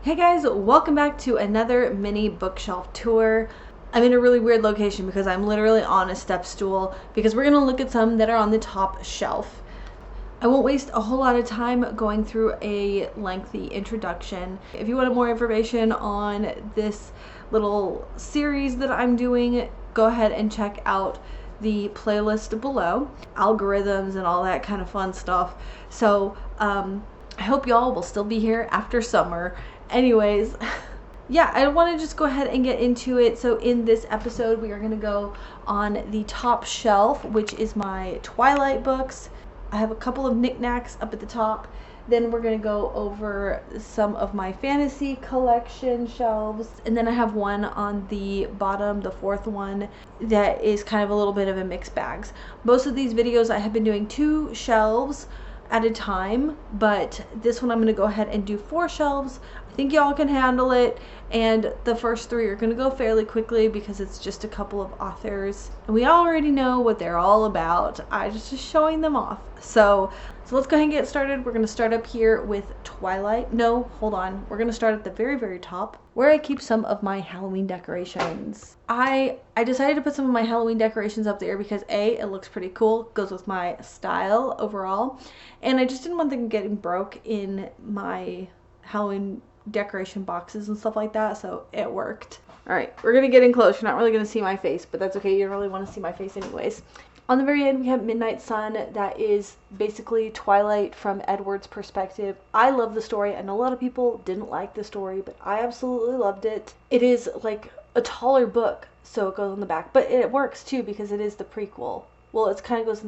Hey guys, welcome back to another mini bookshelf tour. I'm in a really weird location because I'm literally on a step stool because we're going to look at some that are on the top shelf. I won't waste a whole lot of time going through a lengthy introduction. If you wanted more information on this little series that I'm doing, go ahead and check out the playlist below. Algorithms and all that kind of fun stuff. So, I hope y'all will still be here after summer. Anyways, yeah, I want to just go ahead and get into it. So in this episode, we are going to go on the top shelf, which is my Twilight books. I have a couple of knickknacks up at the top. Then we're going to go over some of my fantasy collection shelves. And then I have one on the bottom, the fourth one, that is kind of a little bit of a mixed bag. Most of these videos I have been doing 2 shelves at a time, but this one I'm going to go ahead and do 4 shelves. I think y'all can handle it, and the first 3 are going to go fairly quickly because it's just a couple of authors and we already know what they're all about. I just showing them off. So let's go ahead and get started. We're going to start up here with Twilight. No, hold on. We're going to start at the very top where I keep some of my Halloween decorations. I decided to put some of my Halloween decorations up there because A, it looks pretty cool, goes with my style overall, and I just didn't want them getting broke in my Halloween decoration boxes and stuff like that, so it worked. Alright, we're going to get in close. You're not really going to see my face, but that's okay. You don't really want to see my face anyways. On the very end, we have Midnight Sun. That is basically Twilight from Edward's perspective. I love the story. I know a lot of people didn't like the story, but I absolutely loved it. It is like a taller book, so it goes on the back. But it works too because it is the prequel. Well, it kind of goes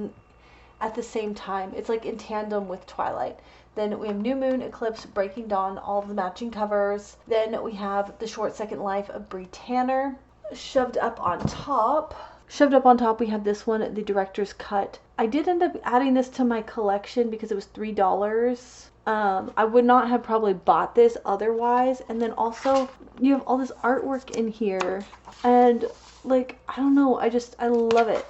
at the same time. It's like in tandem with Twilight. Then we have New Moon, Eclipse, Breaking Dawn, all of the matching covers. Then we have The Short Second Life of Bree Tanner. Shoved up on top, we have this one, the director's cut. I did end up adding this to my collection because it was $3. I would not have probably bought this otherwise. And then also, you have all this artwork in here. And, like, I don't know, I love it.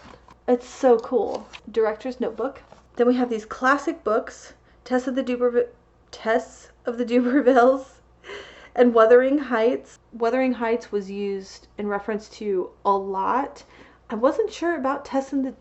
It's so cool. Director's notebook. Then we have these classic books, Tess of the Dubervilles, and Wuthering Heights. Wuthering Heights was used in reference to a lot. I wasn't sure about Tess of the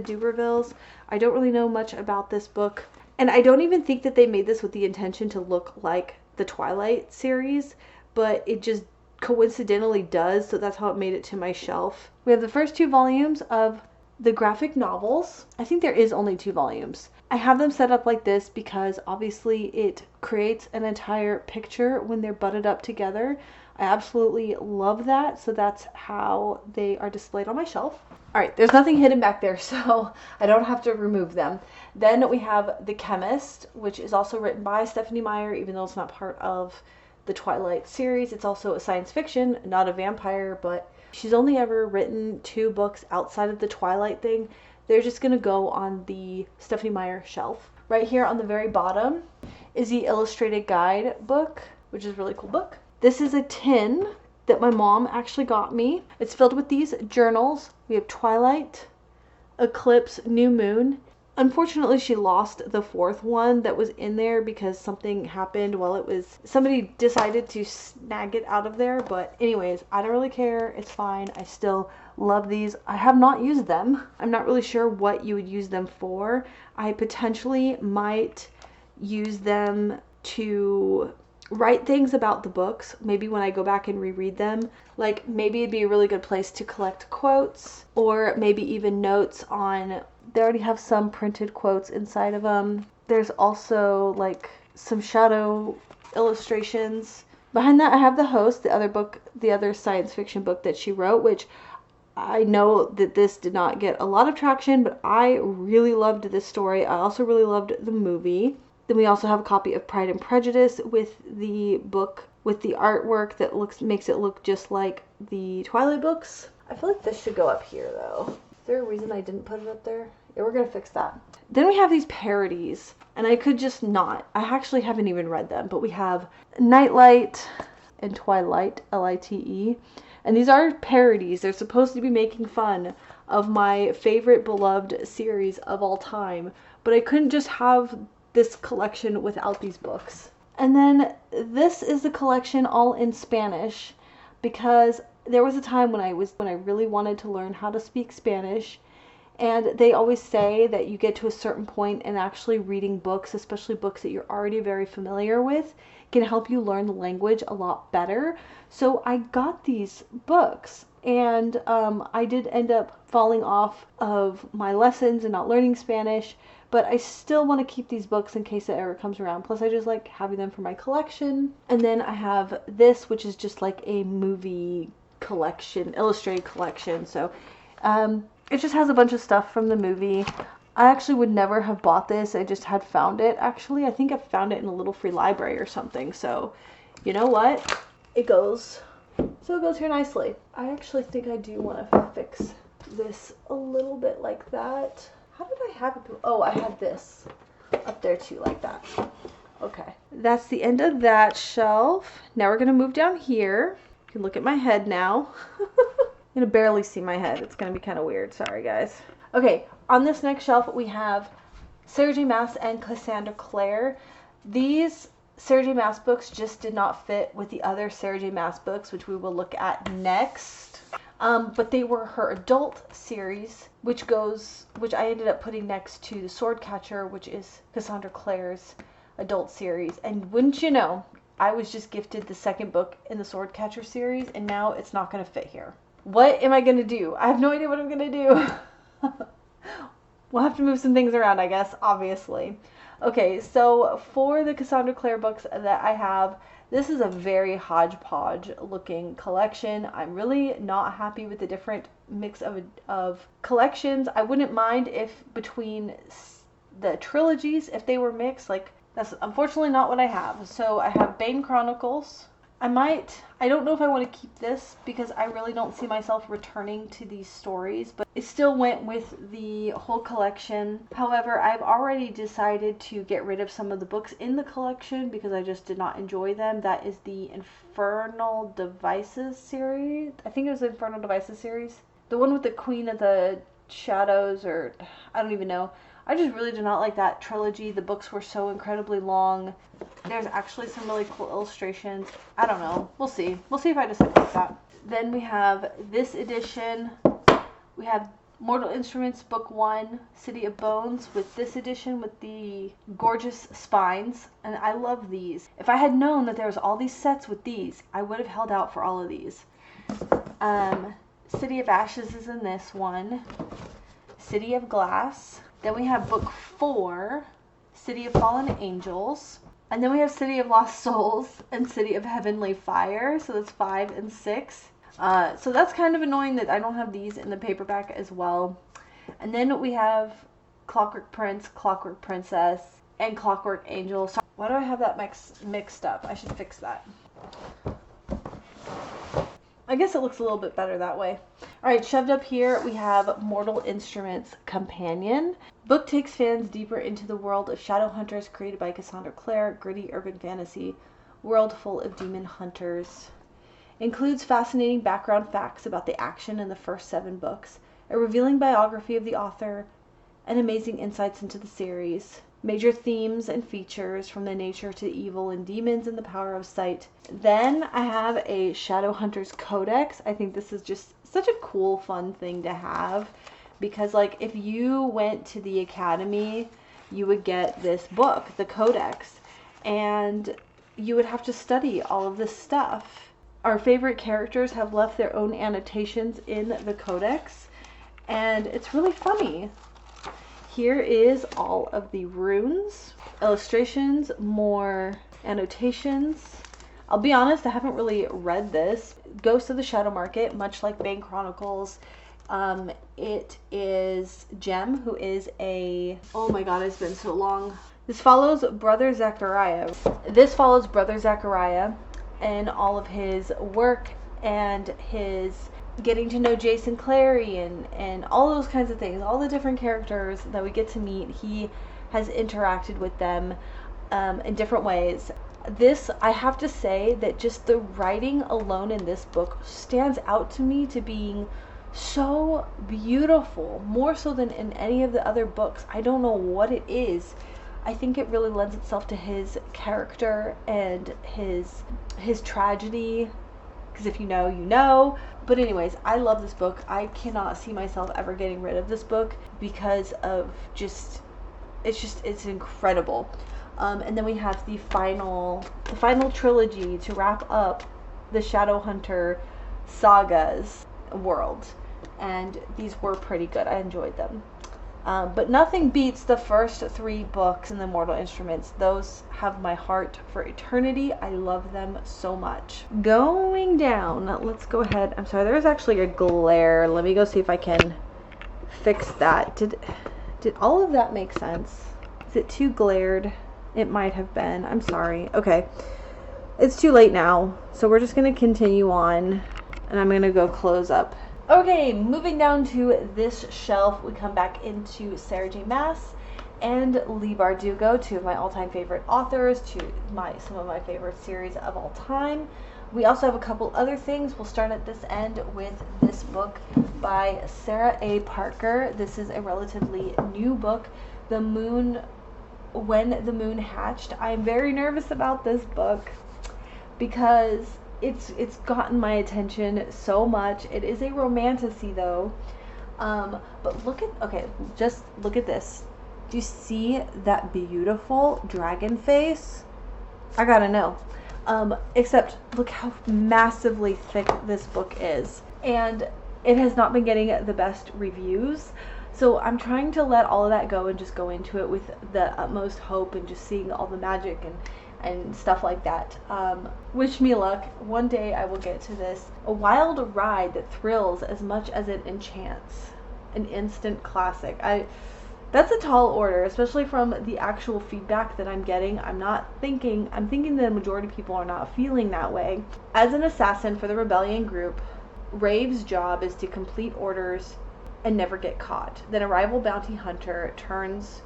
Dubervilles. I don't really know much about this book. And I don't even think that they made this with the intention to look like the Twilight series, but it just coincidentally does, so that's how it made it to my shelf. We have the first 2 volumes of the graphic novels. I think there is only 2 volumes. I have them set up like this because obviously it creates an entire picture when they're butted up together. I absolutely love that, so that's how they are displayed on my shelf. Alright, there's nothing hidden back there, so I don't have to remove them. Then we have The Chemist, which is also written by Stephenie Meyer, even though it's not part of the Twilight series. It's also a science fiction, not a vampire, but she's only ever written 2 books outside of the Twilight thing. They're just going to go on the Stephenie Meyer shelf. Right here on the very bottom is the illustrated guide book, which is a really cool book. This is a tin that my mom actually got me. It's filled with these journals. We have Twilight, Eclipse, New Moon. Unfortunately, she lost the 4th one that was in there because something happened while it was... Somebody decided to snag it out of there, but anyways, I don't really care. It's fine. I still love these. I have not used them. I'm not really sure what you would use them for. I potentially might use them to write things about the books, maybe when I go back and reread them. Like, maybe it'd be a really good place to collect quotes, or maybe even notes on... They already have some printed quotes inside of them. There's also, like, some shadow illustrations. Behind that, I have The Host, the other science fiction book that she wrote, which I know that this did not get a lot of traction, but I really loved this story. I also really loved the movie. Then we also have a copy of Pride and Prejudice with the book, with the artwork that makes it look just like the Twilight books. I feel like this should go up here, though. Is there a reason I didn't put it up there? Yeah, we're going to fix that. Then we have these parodies, and I could just not. I actually haven't even read them, but we have Nightlight and Twilight, Lite. And these are parodies. They're supposed to be making fun of my favorite beloved series of all time, but I couldn't just have this collection without these books. And then this is the collection all in Spanish, because there was a time when I really wanted to learn how to speak Spanish, and they always say that you get to a certain point and actually reading books, especially books that you're already very familiar with, can help you learn the language a lot better. So I got these books, and I did end up falling off of my lessons and not learning Spanish, but I still want to keep these books in case it ever comes around. Plus I just like having them for my collection. And then I have this, which is just like a movie collection, illustrated collection. So it just has a bunch of stuff from the movie. I actually would never have bought this. I just had found it. Actually, I think I found it in a little free library or something. So, you know what? It goes here nicely. I actually think I do want to fix this a little bit like that. How did I have it? Oh, I had this up there too, like that. Okay. That's the end of that shelf. Now we're going to move down here. You can look at my head now. I'm going to barely see my head. It's going to be kind of weird. Sorry, guys. Okay, on this next shelf, we have Sarah J. Maas and Cassandra Clare. These Sarah J. Maas books just did not fit with the other Sarah J. Maas books, which we will look at next. But they were her adult series, which I ended up putting next to The Swordcatcher, which is Cassandra Clare's adult series. And wouldn't you know, I was just gifted the second book in the Swordcatcher series, and now it's not going to fit here. What am I going to do? I have no idea what I'm going to do. We'll have to move some things around, I guess, obviously. Okay, so for the Cassandra Clare books that I have, this is a very hodgepodge looking collection. I'm really not happy with the different mix of collections. I wouldn't mind if between the trilogies, if they were mixed. Like, that's unfortunately not what I have. So I have Bane Chronicles. I don't know if I want to keep this because I really don't see myself returning to these stories, but it still went with the whole collection. However, I've already decided to get rid of some of the books in the collection because I just did not enjoy them. That is the Infernal Devices series. I think it was the Infernal Devices series. The one with the Queen of the Shadows, or I don't even know. I just really did not like that trilogy. The books were so incredibly long. There's actually some really cool illustrations. I don't know. We'll see. We'll see if I decide to keep that. Then we have this edition. We have Mortal Instruments Book 1, City of Bones, with this edition with the gorgeous spines. And I love these. If I had known that there was all these sets with these, I would have held out for all of these. City of Ashes is in this one. City of Glass. Then we have book 4, City of Fallen Angels. And then we have City of Lost Souls and City of Heavenly Fire. So that's 5 and 6. So that's kind of annoying that I don't have these in the paperback as well. And then we have Clockwork Prince, Clockwork Princess, and Clockwork Angel. So why do I have that mixed up? I should fix that. I guess it looks a little bit better that way. Alright, shoved up here we have Mortal Instruments Companion. Book takes fans deeper into the world of shadow hunters created by Cassandra Clare, gritty urban fantasy, world full of demon hunters. Includes fascinating background facts about the action in the first 7 books, a revealing biography of the author, and amazing insights into the series. Major themes and features from the nature to evil and demons and the power of sight. Then I have a Shadowhunters Codex. I think this is just such a cool, fun thing to have because, like, if you went to the academy, you would get this book, the Codex, and you would have to study all of this stuff. Our favorite characters have left their own annotations in the Codex, and it's really funny. Here is all of the runes, illustrations, more annotations. I'll be honest, I haven't really read this. Ghost of the Shadow Market, much like Bane Chronicles. It is Jem, who is oh my god, it's been so long. This follows Brother Zachariah. And all of his work and his getting to know Jason Clary and all those kinds of things, all the different characters that we get to meet. He has interacted with them in different ways. This, I have to say that just the writing alone in this book stands out to me to being so beautiful, more so than in any of the other books. I don't know what it is I think it really lends itself to his character and his tragedy, because if you know, you know. But anyways, I love this book. I cannot see myself ever getting rid of this book because of it's incredible. And then we have the final trilogy to wrap up the Shadowhunter sagas world, and these were pretty good. I enjoyed them. But nothing beats the first 3 books in the Mortal Instruments. Those have my heart for eternity. I love them so much. Going down, let's go ahead. I'm sorry, there's actually a glare. Let me go see if I can fix that. Did all of that make sense? Is it too glared? It might have been. I'm sorry. Okay. It's too late now, so we're just going to continue on, and I'm going to go close up. Okay, moving down to this shelf, we come back into Sarah J. Maas and Leigh Bardugo, 2 of my all-time favorite authors, some of my favorite series of all time. We also have a couple other things. We'll start at this end with this book by Sarah A. Parker. This is a relatively new book, When the Moon Hatched. I'm very nervous about this book because it's gotten my attention so much. It is a romantasy though. But just look at this. Do you see that beautiful dragon face? I gotta know. Except look how massively thick this book is. And it has not been getting the best reviews. So I'm trying to let all of that go and just go into it with the utmost hope and just seeing all the magic and stuff like that. Wish me luck. One day I will get to this. A wild ride that thrills as much as it enchants. An instant classic. That's a tall order, especially from the actual feedback that I'm getting. I'm thinking the majority of people are not feeling that way. As an assassin for the rebellion group, Rave's job is to complete orders and never get caught. Then a rival bounty hunter turns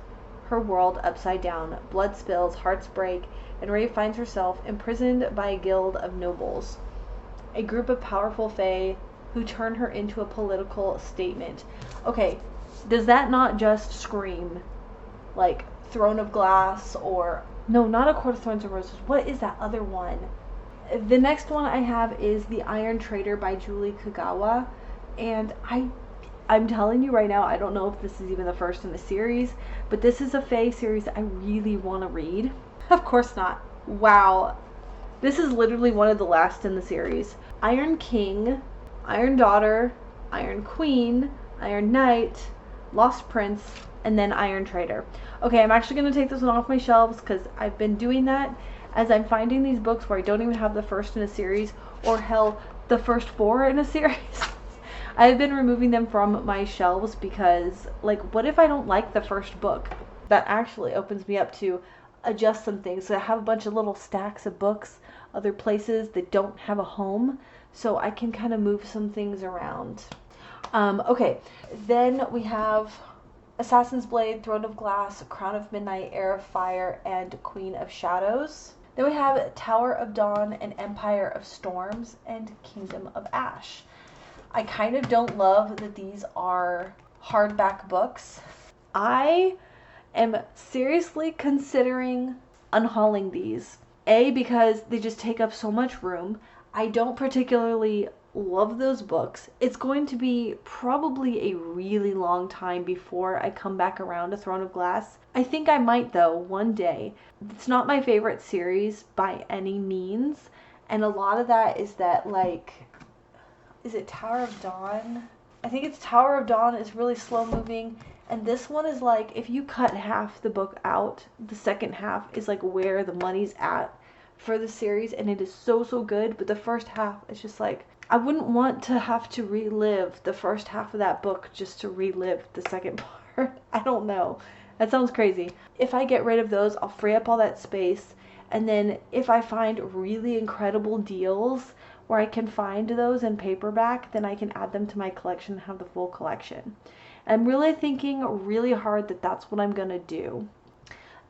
her world upside down. Blood spills, hearts break, and Rave finds herself imprisoned by a guild of nobles, a group of powerful fae who turn her into a political statement. Okay, does that not just scream like Throne of Glass, or no, not A Court of Thorns and Roses. What is that other one? The next one I have is The Iron Trader by Julie Kagawa, and I'm telling you right now, I don't know if this is even the first in the series, but this is a fae series I really want to read. Of course not. Wow. This is literally one of the last in the series. Iron King, Iron Daughter, Iron Queen, Iron Knight, Lost Prince, and then Iron Trader. Okay, I'm actually going to take this one off my shelves because I've been doing that as I'm finding these books where I don't even have the first in a series, or hell, the first 4 in a series. I've been removing them from my shelves because, like, what if I don't like the first book? That actually opens me up to adjust some things. So I have a bunch of little stacks of books, other places that don't have a home, so I can kind of move some things around. Okay, then we have Assassin's Blade, Throne of Glass, Crown of Midnight, Heir of Fire, and Queen of Shadows. Then we have Tower of Dawn and Empire of Storms and Kingdom of Ash. I kind of don't love that these are hardback books. I am seriously considering unhauling these. A, because they just take up so much room. I don't particularly love those books. It's going to be probably a really long time before I come back around to Throne of Glass. I think I might though, one day. It's not my favorite series by any means, and a lot of that is that, like, is it Tower of Dawn? I think it's Tower of Dawn is really slow moving, and this one is like, if you cut half the book out, the second half is like where the money's at for the series, and it is so good, but the first half is just like, I wouldn't want to have to relive the first half of that book just to relive the second part. I don't know. That sounds crazy. If I get rid of those, I'll free up all that space, and then if I find really incredible deals where I can find those in paperback, then I can add them to my collection and have the full collection. I'm really thinking really hard that that's what I'm gonna do.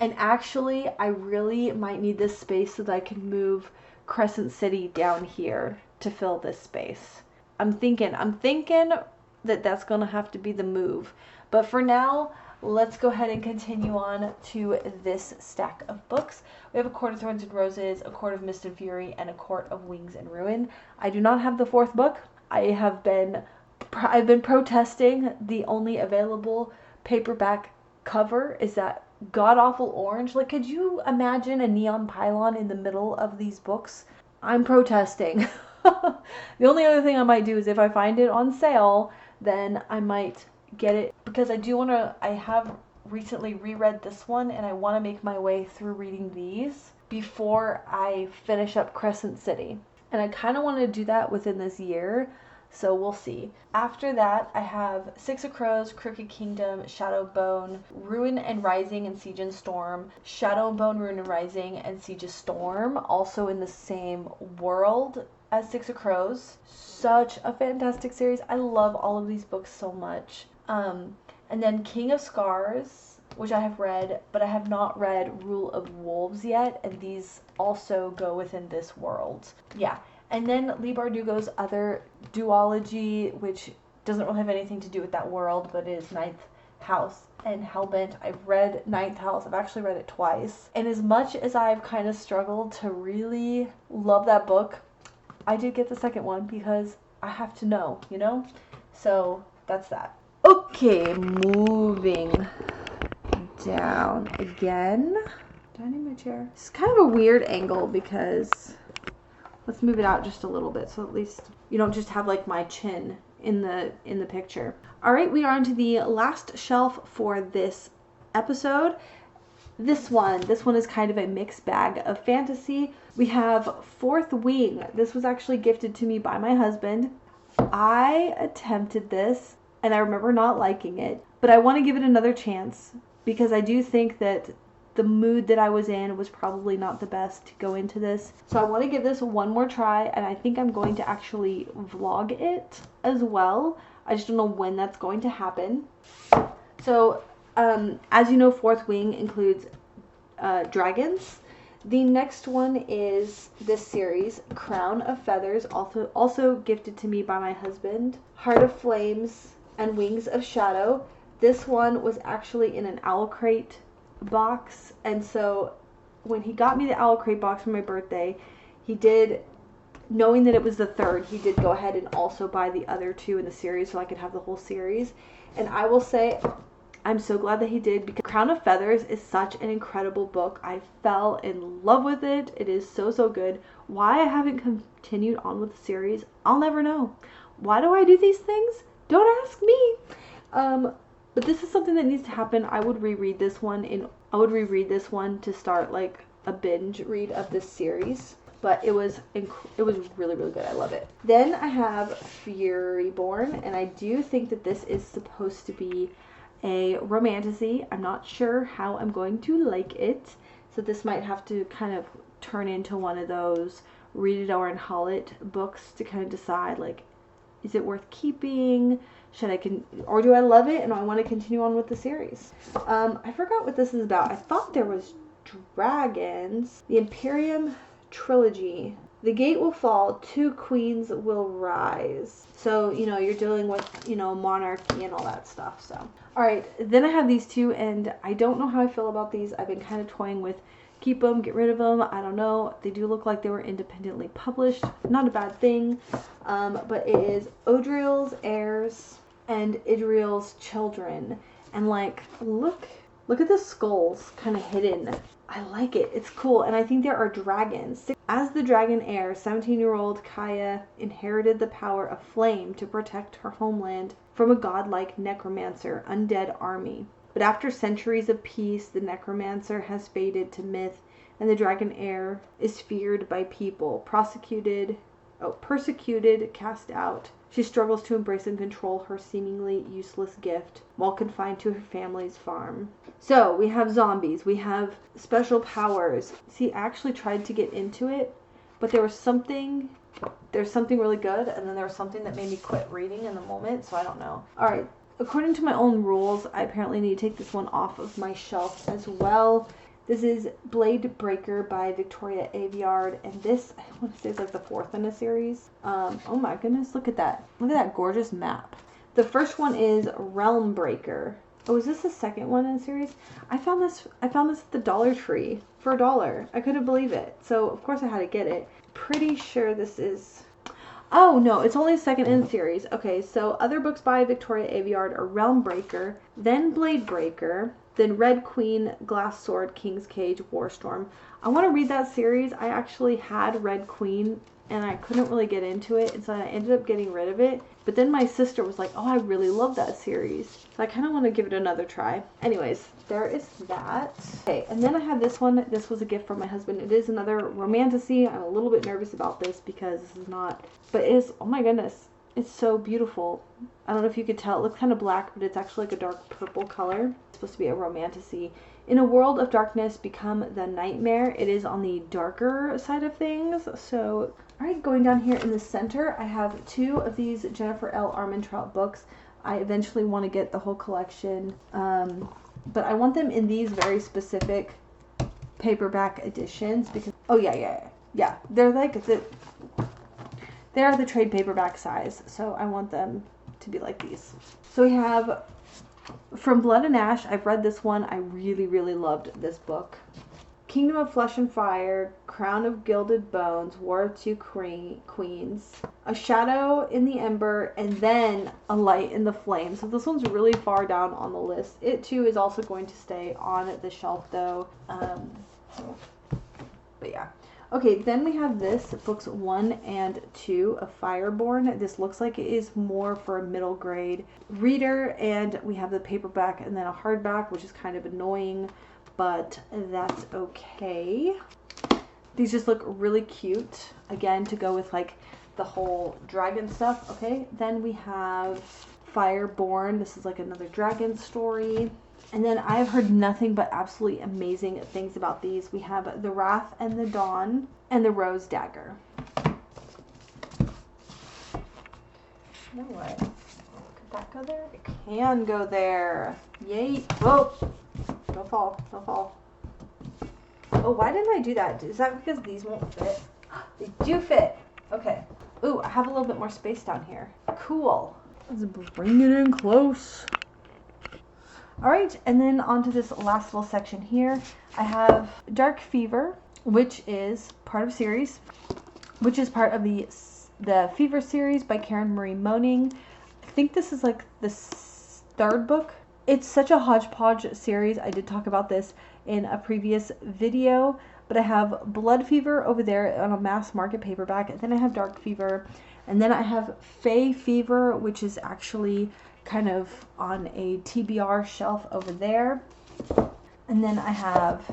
And actually, I really might need this space so that I can move Crescent City down here to fill this space. I'm thinking that that's gonna have to be the move. But for now, let's go ahead and continue on to this stack of books. We have A Court of Thorns and Roses, A Court of Mist and Fury, and A Court of Wings and Ruin. I do not have the fourth book. I've been protesting. The only available paperback cover is that god-awful orange. Like, could you imagine a neon pylon in the middle of these books? I'm protesting. The only other thing I might do is if I find it on sale, then I might get it, because I have recently reread this one and I want to make my way through reading these before I finish up Crescent City. And I kind of want to do that within this year, so we'll see. After that, I have Six of Crows, Crooked Kingdom, Shadow Bone, Ruin and Rising, and Siege and Storm. Shadow and Bone, Ruin and Rising, and Siege and Storm, also in the same world as Six of Crows. Such a fantastic series. I love all of these books so much. And then King of Scars, which I have read, but I have not read Rule of Wolves yet, and these also go within this world. Yeah. And then Leigh Bardugo's other duology, which doesn't really have anything to do with that world, but is Ninth House and Hellbent. I've read Ninth House. I've actually read it twice. And as much as I've kind of struggled to really love that book, I did get the second one because I have to know, you know? So that's that. Okay, moving down again. Do I need my chair? It's kind of a weird angle because let's move it out just a little bit so at least you don't just have like my chin in the picture. All right, we are on to the last shelf for this episode. This one is kind of a mixed bag of fantasy. We have Fourth Wing. This was actually gifted to me by my husband. I attempted this and I remember not liking it, but I want to give it another chance because I do think that the mood that I was in was probably not the best to go into this. So I want to give this one more try, and I think I'm going to actually vlog it as well. I just don't know when that's going to happen. So, as you know, Fourth Wing includes dragons. The next one is this series, Crown of Feathers, also gifted to me by my husband. Heart of Flames and Wings of Shadow. This one was actually in an Owl Crate box, and so when he got me the Owl Crate box for my birthday, he did, knowing that it was the third, he did go ahead and also buy the other two in the series so I could have the whole series. And I will say I'm so glad that he did, because Crown of Feathers is such an incredible book. I fell in love with it. It is so good. Why I haven't continued on with the series, I'll never know. Why do I do these things? Don't ask me. But this is something that needs to happen. I would reread this one to start like a binge read of this series. But it was really good. I love it. Then I have Furyborn, and I do think that this is supposed to be a romantasy. I'm not sure how I'm going to like it. So this might have to kind of turn into one of those read it or haul it books to kind of decide, like, is it worth keeping? Or do I love it and I want to continue on with the series? I forgot what this is about. I thought there was dragons. The Imperium Trilogy. The gate will fall, two queens will rise. So, you know, you're dealing with, you know, monarchy and all that stuff. So, all right. Then I have these two, and I don't know how I feel about these. I've been kind of toying with keep them, get rid of them. I don't know. They do look like they were independently published. Not a bad thing. But it is Odriel's Heirs and Idriel's Children. And like, look at the skulls kind of hidden. I like it. It's cool. And I think there are dragons. As the dragon heir, 17-year-old Kaya inherited the power of flame to protect her homeland from a godlike necromancer undead army. But after centuries of peace, the necromancer has faded to myth, and the dragon heir is feared by people, persecuted, cast out. She struggles to embrace and control her seemingly useless gift while confined to her family's farm. So we have zombies, we have special powers. See, I actually tried to get into it, but there's something really good, and then there was something that made me quit reading in the moment, so I don't know. Alright, according to my own rules, I apparently need to take this one off of my shelf as well. This is Blade Breaker by Victoria Aveyard, and this, I want to say, is like the fourth in a series. Oh my goodness, look at that. Look at that gorgeous map. The first one is Realm Breaker. Oh, is this the second one in the series? I found this at the Dollar Tree for $1. I couldn't believe it. So of course I had to get it. Pretty sure this is... Oh, no, it's only second in the series. Okay, so other books by Victoria Aveyard are Realm Breaker, then Blade Breaker, then Red Queen, Glass Sword, King's Cage, Warstorm. I want to read that series. I actually had Red Queen, and I couldn't really get into it, and so I ended up getting rid of it. But then my sister was like, oh, I really love that series. So I kind of want to give it another try. Anyways, there is that. Okay, and then I have this one. This was a gift from my husband. It is another romantasy. I'm a little bit nervous about this because this is not... But it is... Oh my goodness. It's so beautiful. I don't know if you could tell. It looks kind of black, but it's actually like a dark purple color. It's supposed to be a romantasy. In a world of darkness, become the nightmare. It is on the darker side of things. So... Alright, going down here in the center, I have 2 of these Jennifer L. Armentrout books. I eventually want to get the whole collection, but I want them in these very specific paperback editions because, oh yeah, they're like they are the trade paperback size, so I want them to be like these. So we have From Blood and Ash. I've read this one. I really loved this book. Kingdom of Flesh and Fire, Crown of Gilded Bones, War of Two Queens, A Shadow in the Ember, and then A Light in the Flame. So this one's really far down on the list. It too is also going to stay on the shelf though. But yeah. Okay, then we have this, books 1 and 2 of Fireborn. This looks like it is more for a middle grade reader, and we have the paperback and then a hardback, which is kind of annoying, but that's okay. These just look really cute, again, to go with like the whole dragon stuff. Okay, then we have Fireborn. This is like another dragon story. And then I have heard nothing but absolutely amazing things about these. We have The Wrath and the Dawn and The Rose Dagger. You know what? Could that go there? It can go there. Yay. Whoa. Don't fall. Don't fall. Oh, why didn't I do that? Is that because these won't fit? They do fit. Okay. Ooh, I have a little bit more space down here. Cool. Let's bring it in close. Alright, and then onto this last little section here. I have Dark Fever, which is part of series, which is part of the Fever series by Karen Marie Moning. I think this is like the 3rd book. It's such a hodgepodge series. I did talk about this in a previous video, but I have Blood Fever over there on a mass market paperback, and then I have Dark Fever, and then I have Fae Fever, which is actually kind of on a TBR shelf over there. And then I have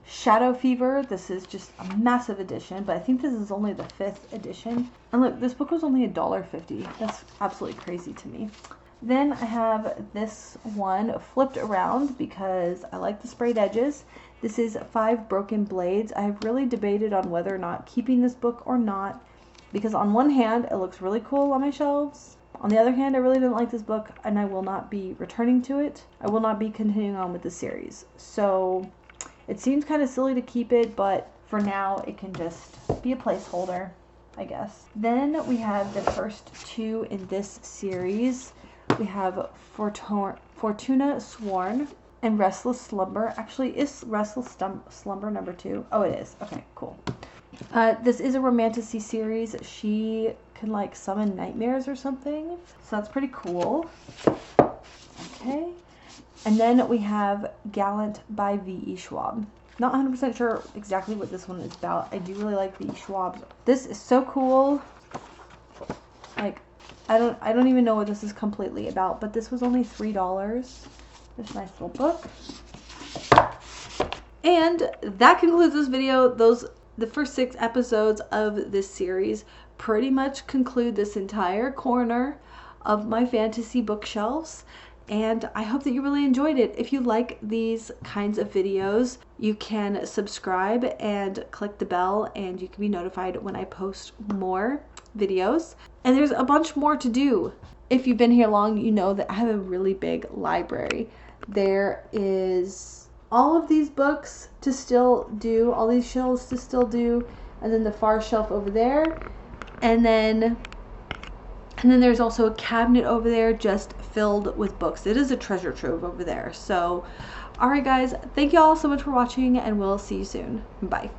Shadow Fever. This is just a massive edition, but I think this is only the 5th edition. And look, this book was only $1.50. That's absolutely crazy to me. Then I have this one flipped around because I like the sprayed edges. This is 5 Broken Blades. I have really debated on whether or not keeping this book or not, because on one hand, it looks really cool on my shelves. On the other hand, I really didn't like this book, and I will not be returning to it. I will not be continuing on with the series. So it seems kind of silly to keep it, but for now, it can just be a placeholder, I guess. Then we have the first 2 in this series. We have Fortuna Sworn and Restless Slumber. Actually, is Restless Slumber number 2? Oh, it is. Okay, cool. This is a romantasy series. She can like summon nightmares or something, so that's pretty cool. Okay, and then we have Gallant by V.E. Schwab. Not 100% sure exactly what this one is about. I do really like V.E. Schwab's. This is so cool. Like, I don't even know what this is completely about, but this was only $3. This nice little book. And that concludes this video. The first 6 episodes of this series pretty much conclude this entire corner of my fantasy bookshelves, and I hope that you really enjoyed it. If you like these kinds of videos, you can subscribe and click the bell, and you can be notified when I post more videos. And there's a bunch more to do. If you've been here long, you know that I have a really big library. There is all of these books to still do, all these shelves to still do, and then the far shelf over there. And then And then there's also a cabinet over there just filled with books. It is a treasure trove over there. So, alright guys, thank you all so much for watching, and we'll see you soon. Bye.